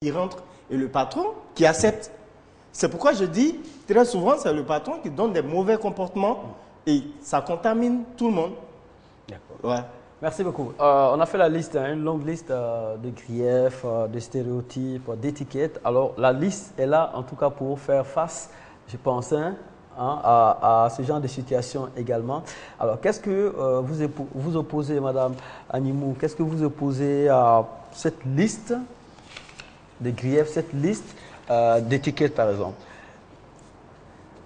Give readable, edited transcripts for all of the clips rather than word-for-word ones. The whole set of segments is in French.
il rentre et le patron qui accepte. C'est pourquoi je dis, très souvent, c'est le patron qui donne des mauvais comportements et ça contamine tout le monde. D'accord. Ouais. Merci beaucoup. On a fait la liste, une longue liste de griefs, de stéréotypes, d'étiquettes. Alors, la liste est là, en tout cas, pour faire face, je pense, à ce genre de situation également. Alors, qu'est-ce que vous opposez, Madame Animou, qu'est-ce que vous opposez à cette liste de griefs, cette liste d'étiquettes, par exemple?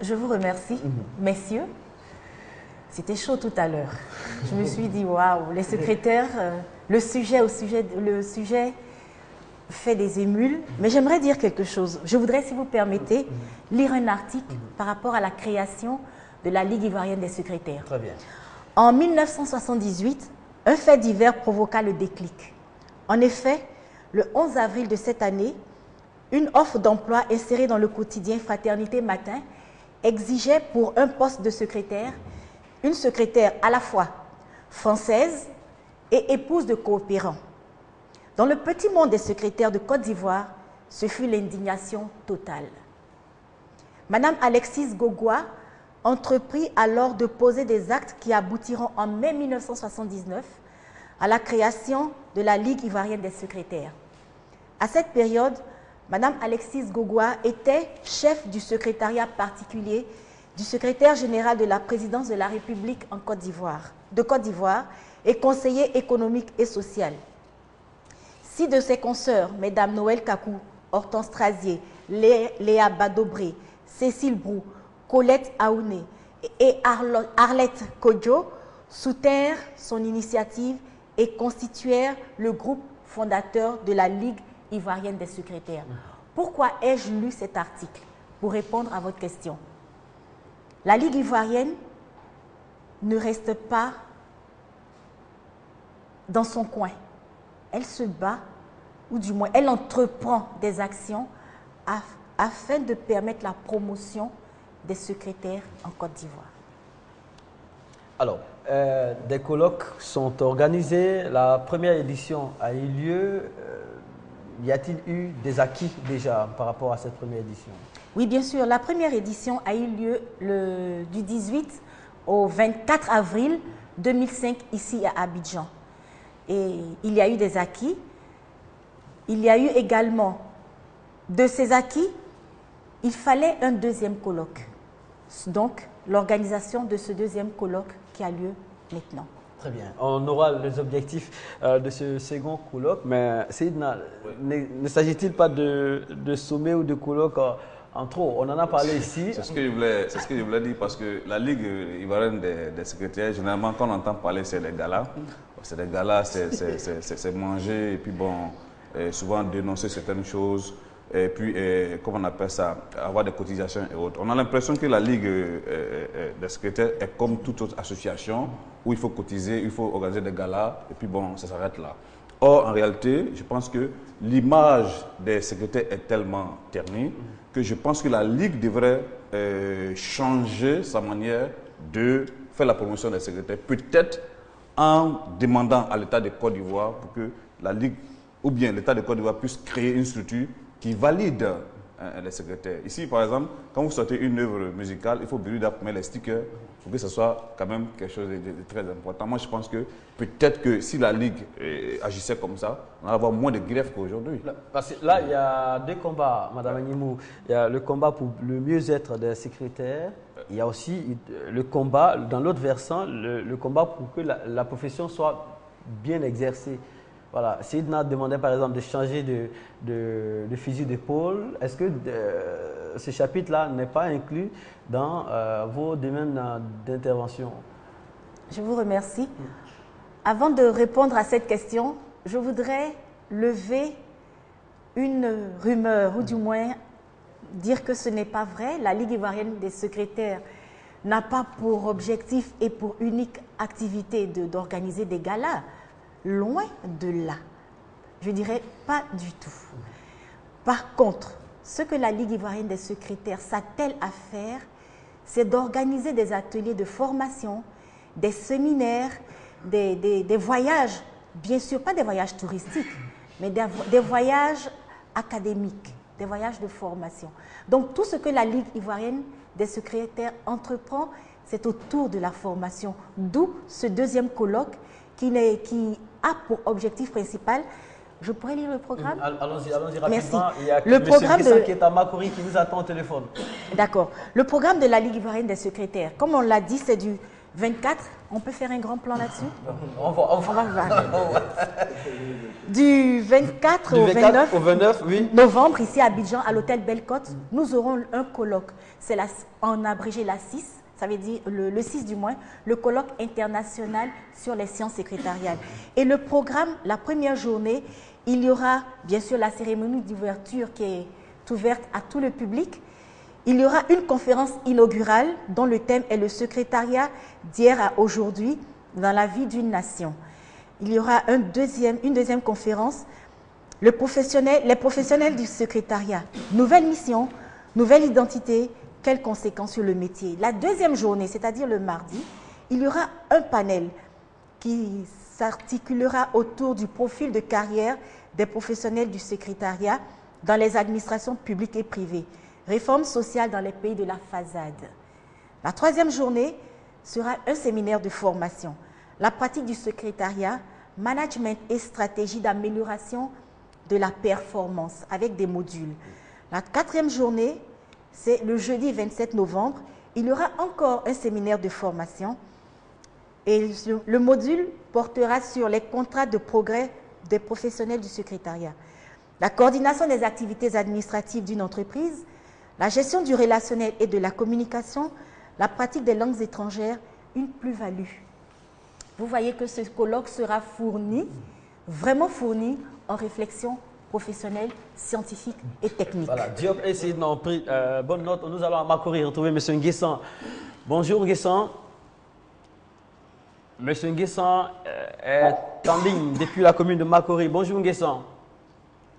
Je vous remercie, messieurs. C'était chaud tout à l'heure. Je me suis dit, waouh, les secrétaires, le sujet fait des émules. Mais j'aimerais dire quelque chose. Je voudrais, si vous permettez, lire un article par rapport à la création de la Ligue ivoirienne des secrétaires. Très bien. En 1978, un fait divers provoqua le déclic. En effet, le 11 avril de cette année, une offre d'emploi insérée dans le quotidien Fraternité Matin exigeait pour un poste de secrétaire une secrétaire à la fois française et épouse de coopérants. Dans le petit monde des secrétaires de Côte d'Ivoire, ce fut l'indignation totale. Madame Alexis Gogua entreprit alors de poser des actes qui aboutiront en mai 1979 à la création de la Ligue ivoirienne des secrétaires. À cette période, Madame Alexis Gogua était chef du secrétariat particulier du secrétaire général de la présidence de la République de Côte d'Ivoire et conseiller économique et social. Six de ses consoeurs, Mesdames Noël Kakou, Hortense Trazier, Léa Badobré, Cécile Brou, Colette Aouné et Arlette Kodjo, soutinrent son initiative et constituèrent le groupe fondateur de la Ligue ivoirienne des secrétaires. Pourquoi ai-je lu cet article? Pour répondre à votre question. La Ligue ivoirienne ne reste pas dans son coin. Elle se bat, ou du moins, elle entreprend des actions afin de permettre la promotion des secrétaires en Côte d'Ivoire. Alors, des colloques sont organisés. La première édition a eu lieu. Y a-t-il eu des acquis déjà par rapport à cette première édition? Oui, bien sûr. La première édition a eu lieu du 18 au 24 avril 2005 ici à Abidjan. Et il y a eu des acquis. Il y a eu également de ces acquis, il fallait un deuxième colloque. Donc, l'organisation de ce deuxième colloque qui a lieu maintenant. Très bien. On aura les objectifs de ce second colloque, mais Seydina, ne s'agit-il pas de sommet ou de colloque en trop? On en a parlé ici. C'est ce que je voulais dire, parce que la Ligue ivoirienne des secrétaires, généralement, quand on entend parler, c'est des galas. C'est des galas, c'est manger, et puis bon, souvent dénoncer certaines choses, et puis, comment on appelle ça, avoir des cotisations et autres. On a l'impression que la Ligue des secrétaires est comme toute autre association où il faut cotiser, il faut organiser des galas, et puis bon, ça s'arrête là. Or, en réalité, je pense que l'image des secrétaires est tellement ternie que je pense que la Ligue devrait changer sa manière de faire la promotion des secrétaires. Peut-être en demandant à l'État de Côte d'Ivoire pour que la Ligue, ou bien l'État de Côte d'Ivoire puisse créer une structure qui valide les secrétaires. Ici, par exemple, quand vous sortez une œuvre musicale, il faut bien mettre les stickers pour que ce soit quand même quelque chose de très important. Moi, je pense que peut-être que si la Ligue agissait comme ça, on allait avoir moins de grèves qu'aujourd'hui. Parce que là, il y a deux combats, Madame Animou. Il y a le combat pour le mieux-être des secrétaires. Il y a aussi le combat, dans l'autre versant, le combat pour que la profession soit bien exercée. Voilà. Seydina demandait par exemple de changer de fusil d'épaule. Est-ce que ce chapitre-là n'est pas inclus dans vos domaines d'intervention? Je vous remercie. Avant de répondre à cette question, je voudrais lever une rumeur, ou du moins dire que ce n'est pas vrai. La Ligue ivoirienne des secrétaires n'a pas pour objectif et pour unique activité d'organiser des galas. Loin de là. Je dirais pas du tout. Par contre, ce que la Ligue ivoirienne des secrétaires s'attelle à faire, c'est d'organiser des ateliers de formation, des séminaires, des voyages, bien sûr pas des voyages touristiques, mais des voyages académiques, des voyages de formation. Donc tout ce que la Ligue ivoirienne des secrétaires entreprend, c'est autour de la formation. D'où ce deuxième colloque qui a pour objectif principal. Je pourrais lire le programme? Allons-y rapidement. Merci. Il y a Le programme qui est à Makori qui nous attend au téléphone. D'accord. Le programme de la Ligue ivoirienne des secrétaires, comme on l'a dit, c'est du 24. On peut faire un grand plan là-dessus? On va Du 24 du au 24 au 29, oui. novembre, ici à Abidjan, à l'hôtel Belle-Côte, nous aurons un colloque. C'est en abrégé la 6. Ça veut dire le 6 du mois, le colloque international sur les sciences secrétariales. Et le programme, la première journée, il y aura bien sûr la cérémonie d'ouverture qui est ouverte à tout le public. Il y aura une conférence inaugurale dont le thème est le secrétariat d'hier à aujourd'hui dans la vie d'une nation. Il y aura une deuxième conférence, les professionnels du secrétariat, nouvelle mission, nouvelle identité, quelles conséquences sur le métier. La deuxième journée, c'est-à-dire le mardi, il y aura un panel qui s'articulera autour du profil de carrière des professionnels du secrétariat dans les administrations publiques et privées, réforme sociale dans les pays de la façade. La troisième journée sera un séminaire de formation, la pratique du secrétariat, management et stratégie d'amélioration de la performance avec des modules. La quatrième journée, c'est le jeudi 27 novembre. Il y aura encore un séminaire de formation et le module portera sur les contrats de progrès des professionnels du secrétariat, la coordination des activités administratives d'une entreprise, la gestion du relationnel et de la communication, la pratique des langues étrangères, une plus-value. Vous voyez que ce colloque sera fourni, vraiment fourni en réflexion professionnelle, scientifique et technique. Voilà, Diop et Sid ont pris bonne note. Nous allons à Makori retrouver M. Nguessan. Bonjour Nguessan. M. Nguessan est en ligne depuis la commune de Makori. Bonjour Nguessan.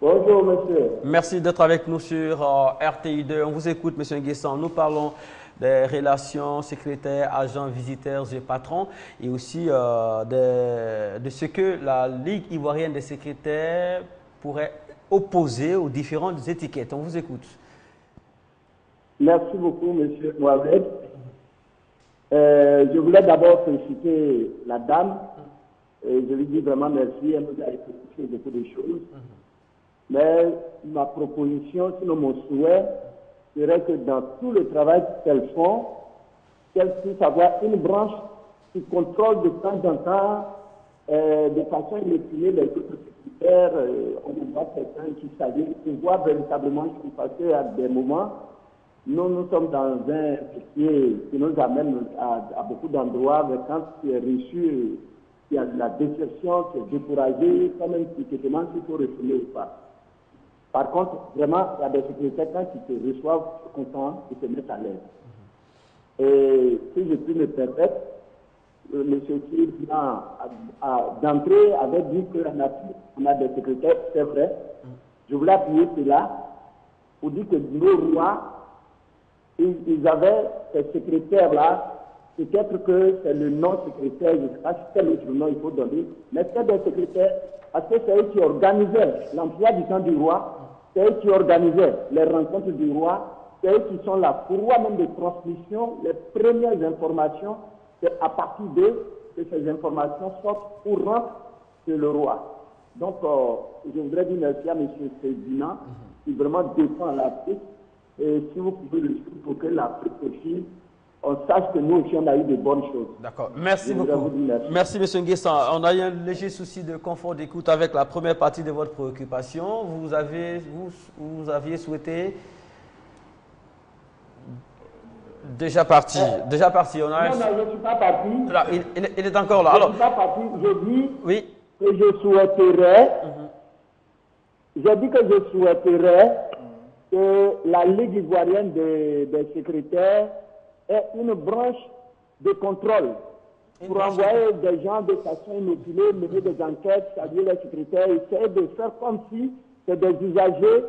Bonjour monsieur. Merci d'être avec nous sur RTI2. On vous écoute M. Nguessan. Nous parlons des relations secrétaires, agents, visiteurs et patrons et aussi de ce que la Ligue ivoirienne des secrétaires pourrait opposer aux différentes étiquettes. On vous écoute. Merci beaucoup, monsieur Mohamed. Je voulais d'abord féliciter la dame. Et je lui dis vraiment merci. Elle nous a expliqué beaucoup de choses. Mais ma proposition, sinon mon souhait, serait que dans tout le travail qu'elles font, qu'elles puissent avoir une branche qui contrôle de temps en temps, de façon inopinée, les autres secrétaires. On voit quelqu'un qui s'agit, qui voit véritablement ce qui passe à des moments. Nous sommes dans un métier qui nous amène à beaucoup d'endroits, mais quand tu es reçu, il y a de la déception, tu es découragé, quand même tu te demandes s'il faut retourner ou pas. Par contre, vraiment, il y a des secrétaires quand ils te reçoivent contents, ils te mettent à l'aise. Et si je puis me permettre, M. Kir, d'entrée, avait dit qu'on a des secrétaires, c'est vrai. Je voulais appuyer cela pour dire que nos rois, ils avaient ces secrétaires-là. Peut-être que c'est le non-secrétaire, je ne sais pas quel autre nom il faut donner, mais c'est des secrétaires, parce que c'est eux qui organisaient l'emploi du temps du roi, c'est eux qui organisaient les rencontres du roi, c'est eux qui sont la courroie même de transmission, les premières informations, c'est à partir d'eux que ces informations sortent pour rentrer chez le roi. Donc, je voudrais dire merci à M. Sédina, qui vraiment défend l'Afrique, et si vous pouvez le suivre pour que l'Afrique aussi, on sache que nous aussi, on a eu de bonnes choses. D'accord. Merci beaucoup. Merci, M. Nguessan. On a eu un léger souci de confort d'écoute avec la première partie de votre préoccupation. Vous aviez souhaité... Déjà parti. Déjà parti. On a... Non, je ne suis pas parti. Là, il est encore là. Je ne suis pas parti. Je dis oui. Que je souhaiterais... J'ai dit que je souhaiterais que la Ligue ivoirienne des secrétaires ait une branche de contrôle pour envoyer des gens de façon inopinée, mener des enquêtes, c'est-à-dire les secrétaires, essayer de faire comme si c'est des usagers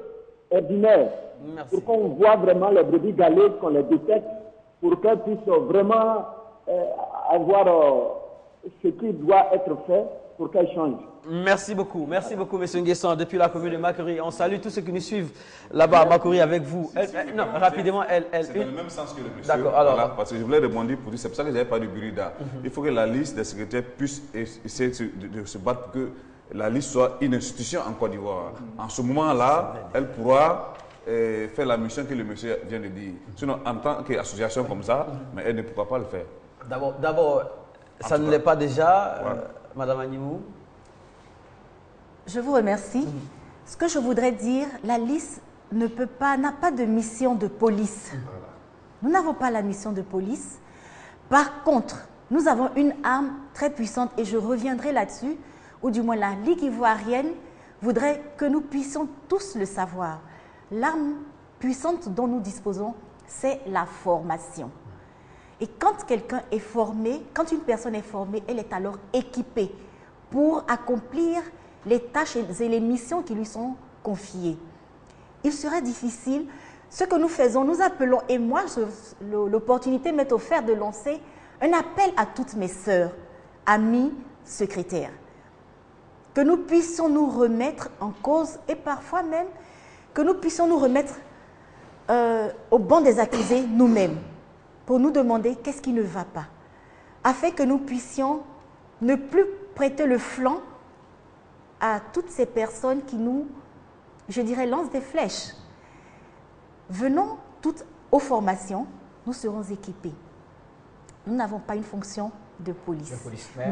ordinaires. Merci. Pour qu'on voit vraiment les brebis galeuses, qu'on les détecte, pour qu'elles puissent vraiment avoir ce qui doit être fait pour qu'elle change. Merci beaucoup, M. Nguessan, depuis la commune de Makori. On salue tous ceux qui nous suivent là-bas à Makori avec vous. Non, rapidement, c'est dans le même sens que le monsieur. D'accord, alors. Voilà, parce que je voulais rebondir pour dire, c'est pour ça que je n'avais pas de brida. Il faut que la liste des secrétaires puisse essayer de se battre pour que la liste soit une institution en Côte d'Ivoire. En ce moment-là, elle pourra faire la mission que le monsieur vient de dire. Sinon, en tant qu'association comme ça, mais elle ne pourra pas le faire. D'abord, ça ne l'est pas déjà, Madame Animou. Je vous remercie. Ce que je voudrais dire, la liste n'a pas de mission de police. Nous n'avons pas la mission de police. Par contre, nous avons une arme très puissante et je reviendrai là-dessus, ou du moins la Ligue ivoirienne voudrait que nous puissions tous le savoir. L'arme puissante dont nous disposons, c'est la formation. Et quand quelqu'un est formé, quand une personne est formée, elle est alors équipée pour accomplir les tâches et les missions qui lui sont confiées. Il serait difficile. Ce que nous faisons, nous appelons, et moi, l'opportunité m'est offerte de lancer un appel à toutes mes sœurs, amies, secrétaires, que nous puissions nous remettre en cause et parfois même que nous puissions nous remettre au banc des accusés nous-mêmes pour nous demander qu'est-ce qui ne va pas, afin que nous puissions ne plus prêter le flanc à toutes ces personnes qui nous, je dirais, lancent des flèches. Venons toutes aux formations, nous serons équipés. Nous n'avons pas une fonction de police.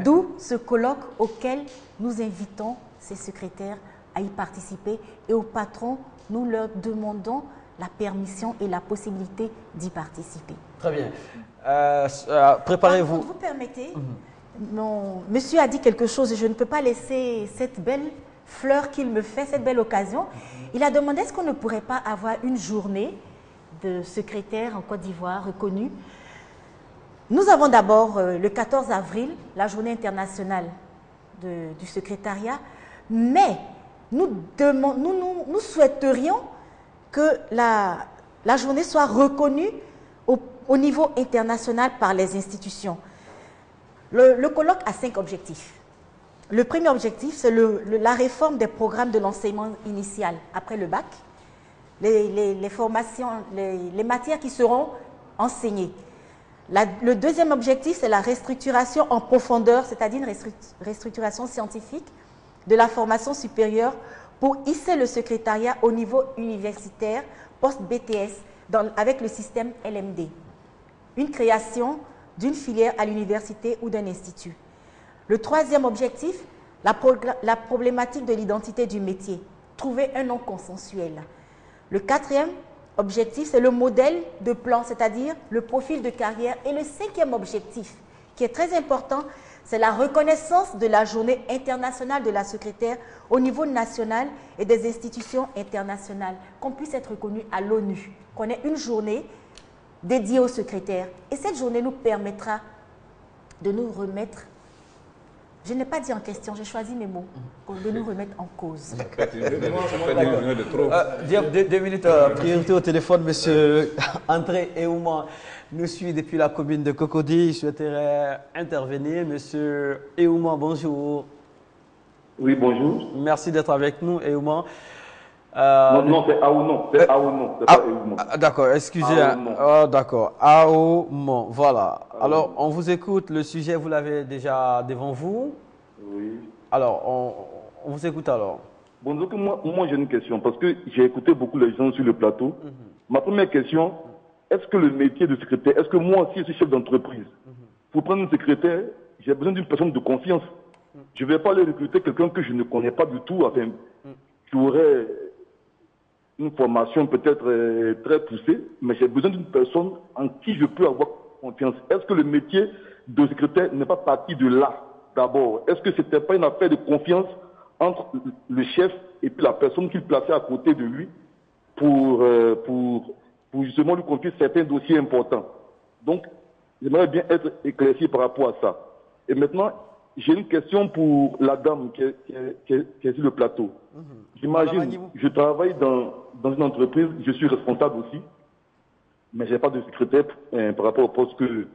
D'où ce colloque auquel nous invitons ces secrétaires à y participer et aux patrons, nous leur demandons la permission et la possibilité d'y participer. Très bien. Préparez-vous. Vous permettez, monsieur a dit quelque chose et je ne peux pas laisser cette belle fleur qu'il me fait, cette belle occasion. Il a demandé est-ce qu'on ne pourrait pas avoir une journée de secrétaire en Côte d'Ivoire reconnue. Nous avons d'abord le 14 avril, la journée internationale du secrétariat, mais nous souhaiterions que la journée soit reconnue au niveau international par les institutions. Le colloque a 5 objectifs. Le premier objectif, c'est la réforme des programmes de l'enseignement initial après le bac, les formations, les matières qui seront enseignées. Le deuxième objectif, c'est la restructuration en profondeur, c'est-à-dire une restructuration scientifique de la formation supérieure pour hisser le secrétariat au niveau universitaire post-BTS avec le système LMD. Une création d'une filière à l'université ou d'un institut. Le troisième objectif, la problématique de l'identité du métier. Trouver un nom consensuel. Le quatrième objectif, c'est le modèle de plan, c'est-à-dire le profil de carrière. Et le cinquième objectif, qui est très important, c'est la reconnaissance de la journée internationale de la secrétaire au niveau national et des institutions internationales, qu'on puisse être reconnu à l'ONU, qu'on ait une journée dédiée aux secrétaires. Et cette journée nous permettra de nous remettre, je n'ai pas dit en question, j'ai choisi mes mots, de nous remettre en cause. 2 minutes, priorité au téléphone, monsieur André Eouman nous suit depuis la commune de Cocody. Il souhaiterait intervenir. Monsieur Eouman, bonjour. Oui, bonjour. Merci d'être avec nous, Eouman. Non, c'est Aounon. C'est Aounon, c'est pas Eouman. D'accord, excusez. Oh, d'accord, Aouman, voilà. Alors, on vous écoute. Le sujet, vous l'avez déjà devant vous. Oui. Alors, on vous écoute alors. Bon, donc moi j'ai une question, parce que j'ai écouté beaucoup les gens sur le plateau. Ma première question, est-ce que le métier de secrétaire, est-ce que moi aussi je suis chef d'entreprise, pour prendre une secrétaire, j'ai besoin d'une personne de confiance. Je ne vais pas aller recruter quelqu'un que je ne connais pas du tout, enfin, qui aurait une formation peut-être très poussée, mais j'ai besoin d'une personne en qui je peux avoir confiance. Est-ce que le métier de secrétaire n'est pas parti de là, d'abord? Est-ce que ce n'était pas une affaire de confiance entre le chef et puis la personne qu'il plaçait à côté de lui pour justement lui confier certains dossiers importants? Donc, j'aimerais bien être éclairci par rapport à ça. Et maintenant, j'ai une question pour la dame qui est sur le plateau. J'imagine, je travaille dans une entreprise, je suis responsable aussi, mais je n'ai pas de secrétaire par rapport au poste que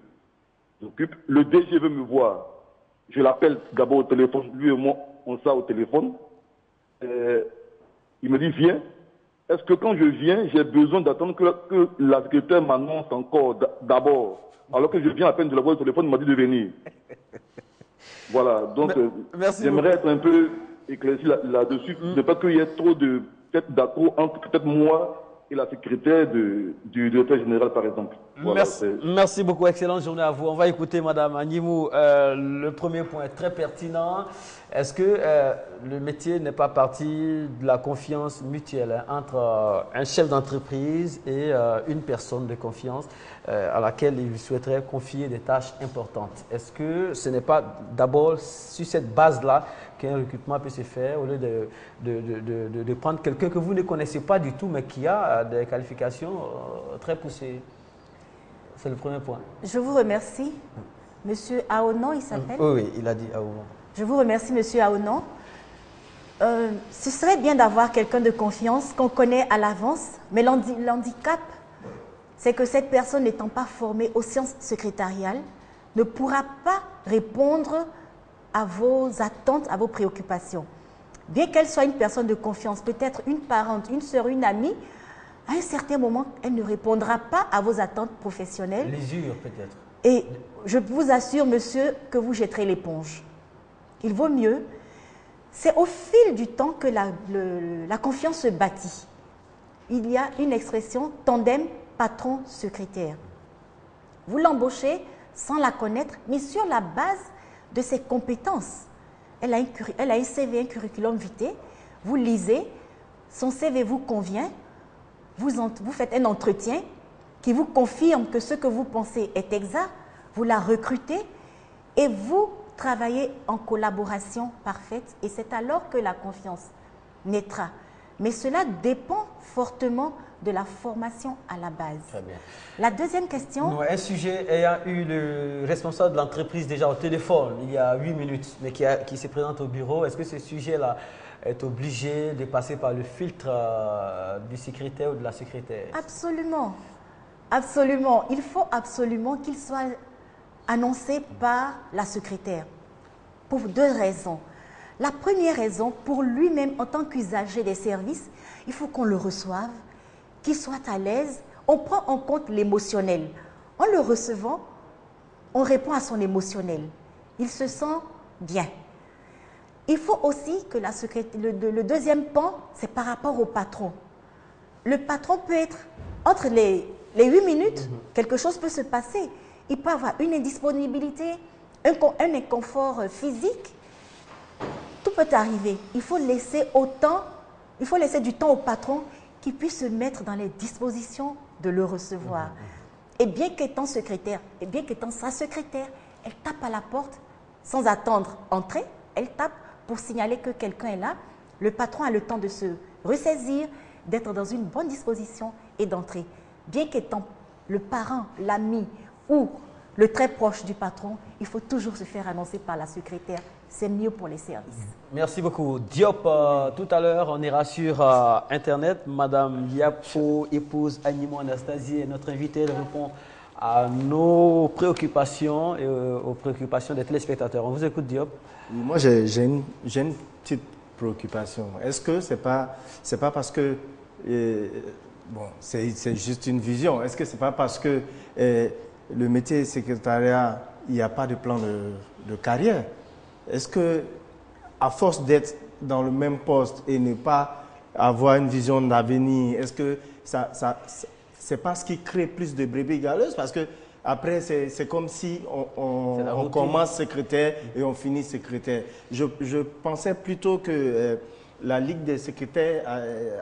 j'occupe. Le DG veut me voir. je l'appelle d'abord au téléphone, lui et moi, on sort au téléphone. Il me dit, viens. Est-ce que quand je viens, j'ai besoin d'attendre que la secrétaire m'annonce encore d'abord? Alors que je viens à peine de la voir au téléphone, il m'a dit de venir. Voilà, donc j'aimerais être un peu éclairci là-dessus, de pas qu'il y ait trop de peut-être d'accord entre peut-être moi et la secrétaire du directeur général, par exemple. Voilà, merci beaucoup, excellente journée à vous. On va écouter Madame Agnemou. Le premier point est très pertinent. Est-ce que le métier n'est pas parti de la confiance mutuelle entre un chef d'entreprise et une personne de confiance à laquelle il souhaiterait confier des tâches importantes? Est-ce que ce n'est pas d'abord sur cette base-là qu'un recrutement peut se faire au lieu de prendre quelqu'un que vous ne connaissez pas du tout mais qui a des qualifications très poussées? C'est le premier point. Je vous remercie. Monsieur Aonon, il s'appelle? Oui, il a dit Aonon. Je vous remercie, Monsieur Aonon. Ce serait bien d'avoir quelqu'un de confiance qu'on connaît à l'avance, mais l'handicap, c'est que cette personne n'étant pas formée aux sciences secrétariales ne pourra pas répondre à vos attentes, à vos préoccupations. Bien qu'elle soit une personne de confiance, peut-être une parente, une sœur, une amie, à un certain moment, elle ne répondra pas à vos attentes professionnelles. L'usure, peut-être. Et je vous assure, monsieur, que vous jetterez l'éponge. Il vaut mieux. C'est au fil du temps que la confiance se bâtit. Il y a une expression tandem patron-secrétaire. Vous l'embauchez sans la connaître, mais sur la base de ses compétences. Elle a un CV, un curriculum vitae. Vous lisez, son CV vous convient, vous faites un entretien qui vous confirme que ce que vous pensez est exact, vous la recrutez et vous travailler en collaboration parfaite et c'est alors que la confiance naîtra. Mais cela dépend fortement de la formation à la base. Très bien. La deuxième question... Un sujet ayant eu le responsable de l'entreprise déjà au téléphone il y a 8 minutes, mais qui se présente au bureau, est-ce que ce sujet-là est obligé de passer par le filtre du secrétaire ou de la secrétaire? Absolument. Absolument. Il faut absolument qu'il soit annoncé par la secrétaire pour 2 raisons. La première raison, pour lui-même en tant qu'usager des services, il faut qu'on le reçoive, qu'il soit à l'aise. On prend en compte l'émotionnel. En le recevant, on répond à son émotionnel. Il se sent bien. Il faut aussi que la secrétaire, le deuxième pan, c'est par rapport au patron. Le patron peut être, entre les 8 minutes, quelque chose peut se passer. Il peut avoir une indisponibilité, un inconfort physique. Tout peut arriver. Il faut laisser du temps au patron qui puisse se mettre dans les dispositions de le recevoir. Et bien qu'étant secrétaire, et bien qu'étant sa secrétaire, elle tape à la porte sans attendre entrer. Elle tape pour signaler que quelqu'un est là. Le patron a le temps de se ressaisir, d'être dans une bonne disposition et d'entrer. Bien qu'étant le parent, l'ami ou le très proche du patron, il faut toujours se faire annoncer par la secrétaire. C'est mieux pour les services. Merci beaucoup. Diop, tout à l'heure, on ira sur Internet. Madame Yapo, épouse Agnemou Anastasie, est notre invitée. Elle répond à nos préoccupations et aux préoccupations des téléspectateurs. On vous écoute, Diop. Moi, j'ai une petite préoccupation. Est-ce que c'est pas parce que bon, c'est juste une vision. Est-ce que c'est pas parce que le métier de secrétariat, il n'y a pas de plan de carrière? Est-ce que, à force d'être dans le même poste et ne pas avoir une vision d'avenir, est-ce que c'est pas ce qui crée plus de brebis galeuses? Parce que après, c'est comme si on commence secrétaire et on finit secrétaire. Je pensais plutôt que la Ligue des secrétaires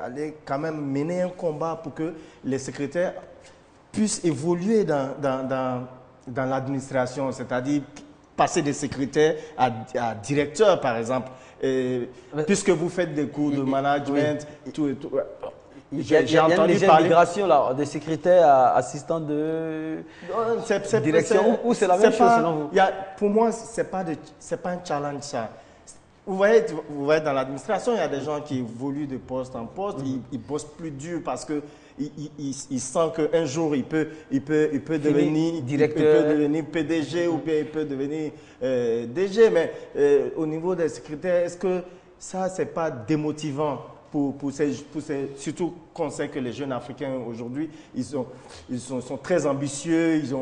allait quand même mener un combat pour que les secrétaires puissent évoluer dans l'administration, c'est-à-dire passer des secrétaires à directeur, par exemple. Puisque vous faites des cours de management, tout et tout. J'ai entendu parler migration là, des secrétaires à assistants de direction, ou c'est la même chose selon vous? Pour moi, c'est pas un challenge ça. vous voyez, dans l'administration, il y a des gens qui évoluent de poste en poste, ils bossent plus dur parce que il sent qu'un jour, il peut devenir directeur, il peut devenir PDG ou bien il peut devenir DG. Mais au niveau des secrétaires, est-ce que ça, ce n'est pas démotivant pour ces, surtout qu'on sait que les jeunes Africains aujourd'hui, ils sont très ambitieux, ils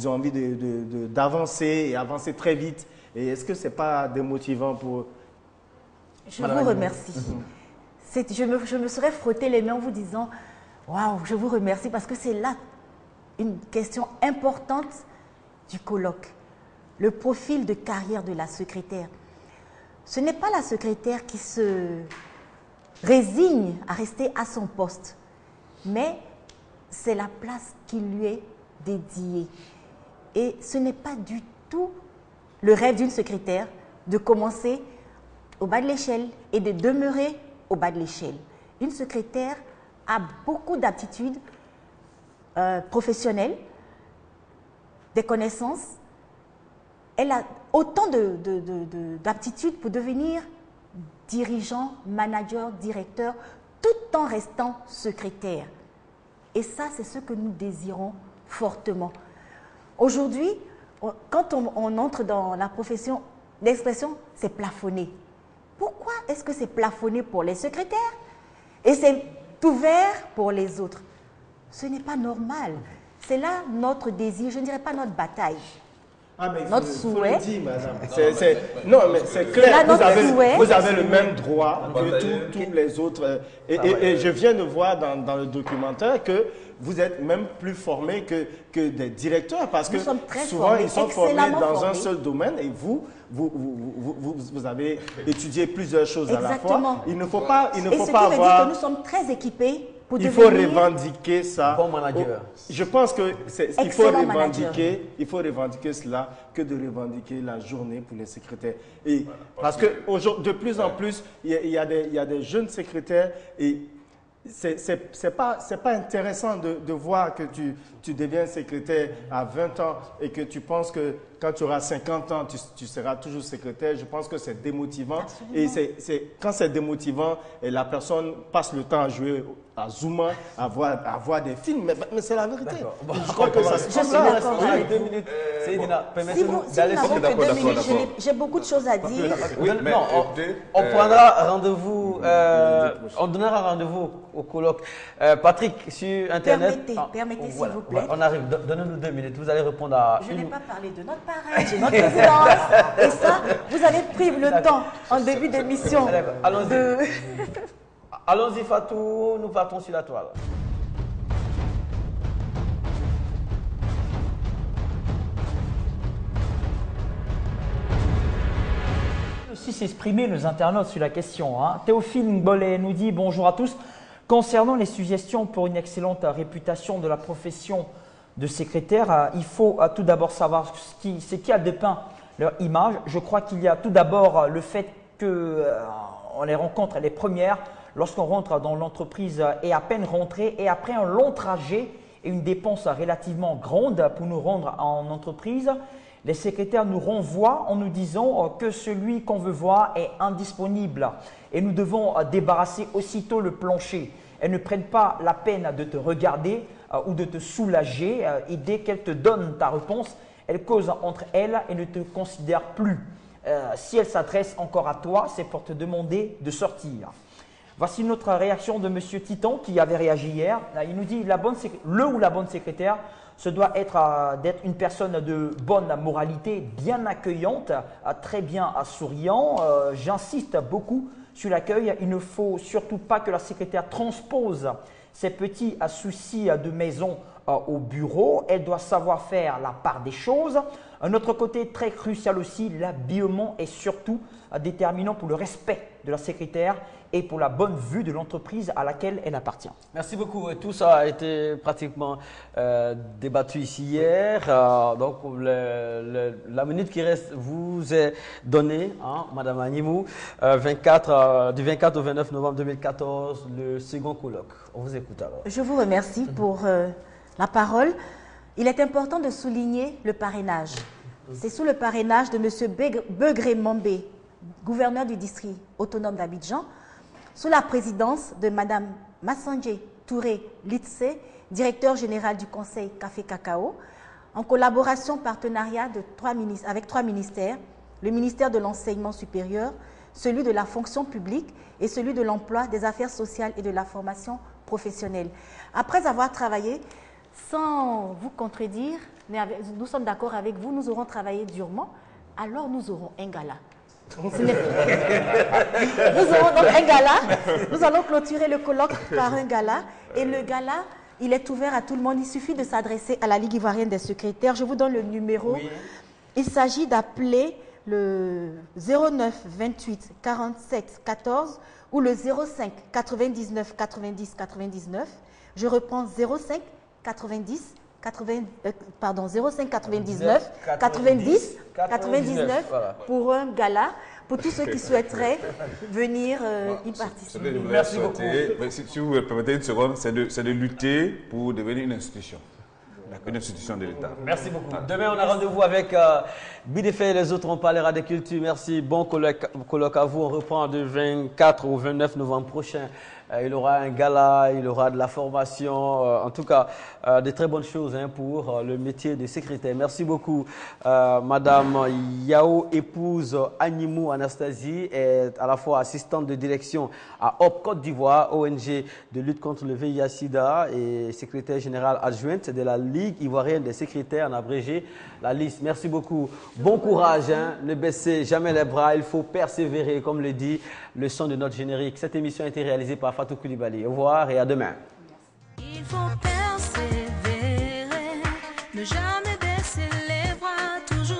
ont envie d'avancer et avancer très vite. Et est-ce que ce n'est pas démotivant pour... Je vous remercie. Je me serais frotté les mains en vous disant « Waouh, je vous remercie » parce que c'est là une question importante du colloque. Le profil de carrière de la secrétaire. Ce n'est pas la secrétaire qui se résigne à rester à son poste, mais c'est la place qui lui est dédiée. Et ce n'est pas du tout le rêve d'une secrétaire de commencer au bas de l'échelle et de demeurer au bas de l'échelle. Une secrétaire a beaucoup d'aptitudes professionnelles, des connaissances. Elle a autant d'aptitudes pour devenir dirigeant, manager, directeur, tout en restant secrétaire. Et ça, c'est ce que nous désirons fortement. Aujourd'hui, quand on entre dans la profession, l'expression, c'est plafonné. Pourquoi est-ce que c'est plafonné pour les secrétaires et c'est ouvert pour les autres? Ce n'est pas normal. C'est là notre désir, je ne dirais pas notre bataille. Ah, mais notre souhait. Faut le dire, madame. Non, mais c'est clair. Vous avez le même droit que tous les autres. Et je viens de voir dans le documentaire que vous êtes même plus formé que des directeurs parce que souvent ils sont formés dans un seul domaine et vous avez étudié plusieurs choses à la fois. Il ne faut pas avoir... Et ce qui veut dire que nous sommes très équipés. Il faut revendiquer ça. Bon manager. Je pense qu'il faut revendiquer cela que de revendiquer la journée pour les secrétaires. Et parce que de plus en plus, il y a des jeunes secrétaires et c'est pas intéressant de voir que tu deviens secrétaire à 20 ans et que tu penses que quand tu auras 50 ans, tu seras toujours secrétaire. Je pense que c'est démotivant. Absolument. Et quand c'est démotivant, et la personne passe le temps à jouer à Zuma, à voir des films. Mais c'est la vérité. Bon, je crois que ça se passe là. 2 minutes. Permettez-nous d'aller sur le 2 minutes. J'ai beaucoup de choses à dire. Oui, on prendra rendez-vous. On donnera rendez-vous au colloque. Patrick, sur Internet. Permettez s'il vous plaît. On arrive. Donnez-nous 2 minutes. Vous allez répondre à... Je n'ai pas parlé de notre parrain, de notre présidence. Et ça, vous avez pris le temps en début d'émission. Allons-y. Allons-y, Fatou. Nous partons sur la toile. Aussi s'exprimer nos internautes sur la question. Théophile Ngbolé nous dit bonjour à tous. Concernant les suggestions pour une excellente réputation de la profession de secrétaire, il faut tout d'abord savoir ce qui a dépeint leur image. Je crois qu'il y a tout d'abord le fait qu'on les rencontre les premières lorsqu'on rentre dans l'entreprise et à peine rentré et après un long trajet et une dépense relativement grande pour nous rendre en entreprise. Les secrétaires nous renvoient en nous disant que celui qu'on veut voir est indisponible et nous devons débarrasser aussitôt le plancher. Elles ne prennent pas la peine de te regarder ou de te soulager et dès qu'elles te donnent ta réponse, elles causent entre elles et ne te considèrent plus. Si elles s'adressent encore à toi, c'est pour te demander de sortir. Voici notre réaction de M. Titon qui avait réagi hier. Il nous dit le ou la bonne secrétaire, ce doit être d'être une personne de bonne moralité, bien accueillante, très bien souriant. J'insiste beaucoup sur l'accueil. Il ne faut surtout pas que la secrétaire transpose ses petits soucis de maison au bureau. Elle doit savoir faire la part des choses. Un autre côté très crucial aussi, l'habillement est surtout déterminant pour le respect de la secrétaire et pour la bonne vue de l'entreprise à laquelle elle appartient. Merci beaucoup. Tout ça a été pratiquement débattu ici hier. Donc, la minute qui reste vous est donnée, Madame Agnemou, du 24 au 29 novembre 2014, le second colloque. On vous écoute alors. Je vous remercie pour la parole. Il est important de souligner le parrainage. C'est sous le parrainage de M. Begré Mambé, gouverneur du district autonome d'Abidjan, sous la présidence de Mme Massandje Touré Litse, directeur général du Conseil Café Cacao, en collaboration partenariat avec 3 ministères, le ministère de l'Enseignement supérieur, celui de la fonction publique et celui de l'emploi, des affaires sociales et de la formation professionnelle. Après avoir travaillé, sans vous contredire, nous sommes d'accord avec vous, nous aurons travaillé durement, alors nous aurons un gala. Nous aurons donc un gala, nous allons clôturer le colloque par un gala, et le gala, il est ouvert à tout le monde, il suffit de s'adresser à la Ligue ivoirienne des secrétaires. Je vous donne le numéro, oui. Il s'agit d'appeler le 09 28 47 14 ou le 05 99 90 99. Je reprends 05 90 05 99 90 99 voilà. Pour un gala, pour tous ceux qui souhaiteraient venir y participer. Merci beaucoup. Si vous me permettez une seconde, c'est de lutter pour devenir une institution. Une institution de l'État. Merci beaucoup. Demain, on a rendez-vous avec Bidefé et les autres. On parlera des cultures. Merci. Bon colloque à vous. On reprend du 24 au 29 novembre prochain. Il y aura un gala, il y aura de la formation. En tout cas, de très bonnes choses pour le métier de secrétaire. Merci beaucoup. Madame Yao, épouse Animou Anastasie, est à la fois assistante de direction à HOP Côte d'Ivoire, ONG de lutte contre le VIH-Sida, et secrétaire générale adjointe de la Ligue ivoirienne des secrétaires, en abrégé la liste. Merci beaucoup. Bon courage. Ne baissez jamais les bras. Il faut persévérer, comme le dit le son de notre générique. Cette émission a été réalisée par Fatou Koulibaly. Au revoir et à demain. Il faut persévérer, ne jamais